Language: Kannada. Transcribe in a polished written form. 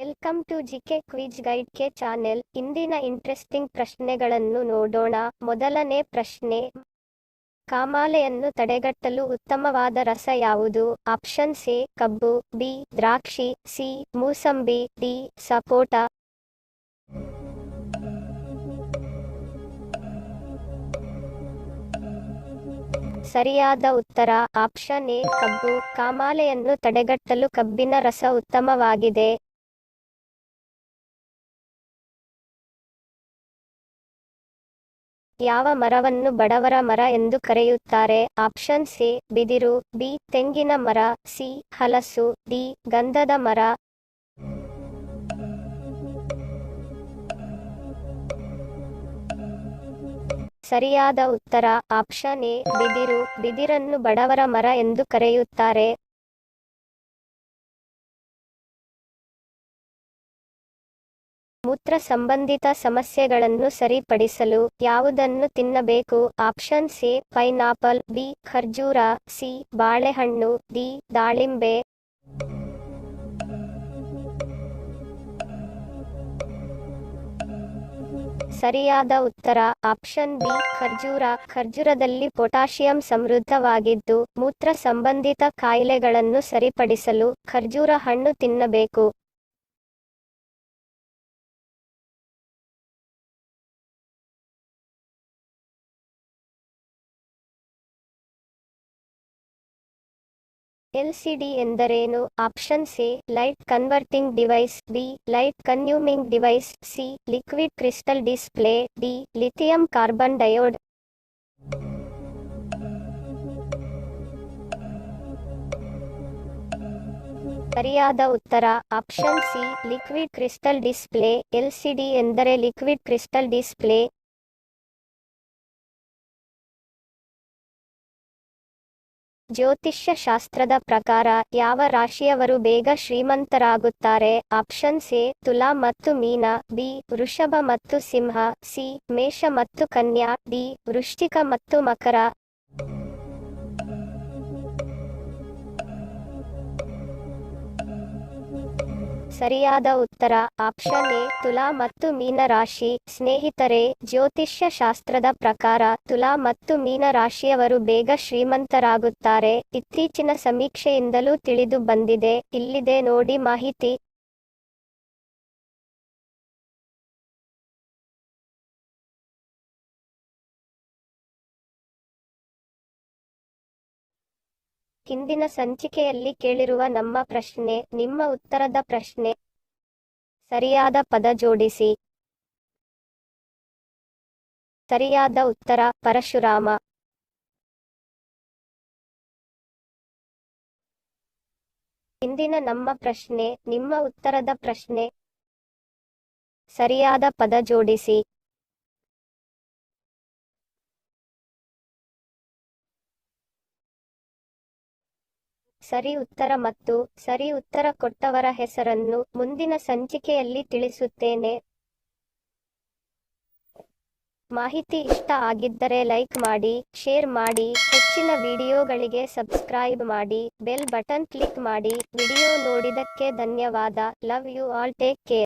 Welcome to GK quiz guide ಕೆ ಚಾನೆಲ್. ಇಂದಿನ ಇಂಟ್ರೆಸ್ಟಿಂಗ್ ಪ್ರಶ್ನೆಗಳನ್ನು ನೋಡೋಣ. ಮೊದಲನೇ ಪ್ರಶ್ನೆ, ಕಾಮಾಲೆಯನ್ನು ತಡೆಗಟ್ಟಲು ಉತ್ತಮವಾದ ರಸ ಯಾವುದು? ಆಪ್ಷನ್ಸ್ ಎ ಕಬ್ಬು, ಬಿ ದ್ರಾಕ್ಷಿ, ಸಿ ಮೂಸಂಬಿ, ಡಿ ಸಪೋಟ. ಸರಿಯಾದ ಉತ್ತರ ಆಪ್ಷನ್ ಎ ಕಬ್ಬು. ಕಾಮಾಲೆಯನ್ನು ತಡೆಗಟ್ಟಲು ಕಬ್ಬಿನ ರಸ ಉತ್ತಮವಾಗಿದೆ. ಯಾವ ಮರವನ್ನು ಬಡವರ ಮರ ಎಂದು ಕರೆಯುತ್ತಾರೆ? ಆಪ್ಷನ್ಸ್ ಎ ಬಿದಿರು, ಬಿ ತೆಂಗಿನ ಮರ, ಸಿ ಹಲಸು, ಡಿ ಗಂಧದ ಮರ. ಸರಿಯಾದ ಉತ್ತರ ಆಪ್ಷನ್ ಎ ಬಿದಿರು. ಬಿದಿರನ್ನು ಬಡವರ ಮರ ಎಂದು ಕರೆಯುತ್ತಾರೆ. ಮೂತ್ರ ಸಂಬಂಧಿತ ಸಮಸ್ಯೆಗಳನ್ನು ಸರಿಪಡಿಸಲು ಯಾವುದನ್ನು ತಿನ್ನಬೇಕು? ಆಪ್ಷನ್ಸ್ ಎ ಪೈನಾಪಲ್, ಬಿ ಖರ್ಜೂರ, ಸಿ ಬಾಳೆಹಣ್ಣು, ಡಿ ದಾಳಿಂಬೆ. ಸರಿಯಾದ ಉತ್ತರ ಆಪ್ಷನ್ ಬಿ ಖರ್ಜೂರ. ಖರ್ಜೂರದಲ್ಲಿ ಪೊಟ್ಯಾಷಿಯಂ ಸಮೃದ್ಧವಾಗಿದ್ದು ಮೂತ್ರ ಸಂಬಂಧಿತ ಕಾಯಿಲೆಗಳನ್ನು ಸರಿಪಡಿಸಲು ಖರ್ಜೂರ ಹಣ್ಣು ತಿನ್ನಬೇಕು. ಎಲ್ಸಿಡಿ ಎಂದರೇನು? Options A light converting device, B light consuming device, C liquid crystal display, D lithium carbon diode. ಸರಿಯಾದ ಉತ್ತರ option C liquid crystal display. LCD ಎಂದರೆ ಲಿಕ್ವಿಡ್ ಕ್ರಿಸ್ಟಲ್ ಡಿಸ್ಪ್ಲೇ. ಜ್ಯೋತಿಷ್ಯ ಶಾಸ್ತ್ರದ ಪ್ರಕಾರ ಯಾವ ರಾಶಿಯವರು ಬೇಗ ಶ್ರೀಮಂತರಾಗುತ್ತಾರೆ? ಆಪ್ಷನ್ಸ್ ಎ ತುಲಾ ಮತ್ತು ಮೀನ, ಬಿ ವೃಷಭ ಮತ್ತು ಸಿಂಹ, ಸಿ ಮೇಷ ಮತ್ತು ಕನ್ಯಾ, ಡಿ ವೃಶ್ಚಿಕ ಮತ್ತು ಮಕರ. ಸರಿಯಾದ ಉತ್ತರ ಆಪ್ಷನ್ ಎ ತುಲಾ ಮತ್ತು ಮೀನ ರಾಶಿ. ಸ್ನೇಹಿತರೆ, ಜ್ಯೋತಿಷ್ಯ ಶಾಸ್ತ್ರದ ಪ್ರಕಾರ ತುಲಾ ಮತ್ತು ಮೀನ ರಾಶಿಯವರು ಬೇಗ ಶ್ರೀಮಂತರಾಗುತ್ತಾರೆ. ಇತ್ತೀಚಿನ ಸಮೀಕ್ಷೆಯಿಂದಲೂ ತಿಳಿದು ಬಂದಿದೆ. ಇಲ್ಲಿದೆ ನೋಡಿ ಮಾಹಿತಿ. ಹಿಂದಿನ ಸಂಚಿಕೆಯಲ್ಲಿ ಕೇಳಿರುವ ನಮ್ಮ ಪ್ರಶ್ನೆ, ನಿಮ್ಮ ಉತ್ತರದ ಪ್ರಶ್ನೆ. ಸರಿಯಾದ ಪದ ಜೋಡಿಸಿ. ಸರಿಯಾದ ಉತ್ತರ ಪರಶುರಾಮ. ಹಿಂದಿನ ನಮ್ಮ ಪ್ರಶ್ನೆ, ನಿಮ್ಮ ಉತ್ತರದ ಪ್ರಶ್ನೆ. ಸರಿಯಾದ ಪದ ಜೋಡಿಸಿ. ಸರಿ ಉತ್ತರ ಮತ್ತು ಸರಿ ಉತ್ತರ ಕೊಟ್ಟವರ ಹೆಸರನ್ನು ಮುಂದಿನ ಸಂಚಿಕೆಯಲ್ಲಿ ತಿಳಿಸುತ್ತೇನೆ. ಮಾಹಿತಿ ಇಷ್ಟ ಆಗಿದ್ದರೆ ಲೈಕ್ ಮಾಡಿ, ಶೇರ್ ಮಾಡಿ, ಹೆಚ್ಚಿನ ವಿಡಿಯೋಗಳಿಗೆ ಸಬ್ಸ್ಕ್ರೈಬ್ ಮಾಡಿ, ಬೆಲ್ ಬಟನ್ ಕ್ಲಿಕ್ ಮಾಡಿ. ವಿಡಿಯೋ ನೋಡಿದಕ್ಕೆ ಧನ್ಯವಾದ. Love you all. Take care.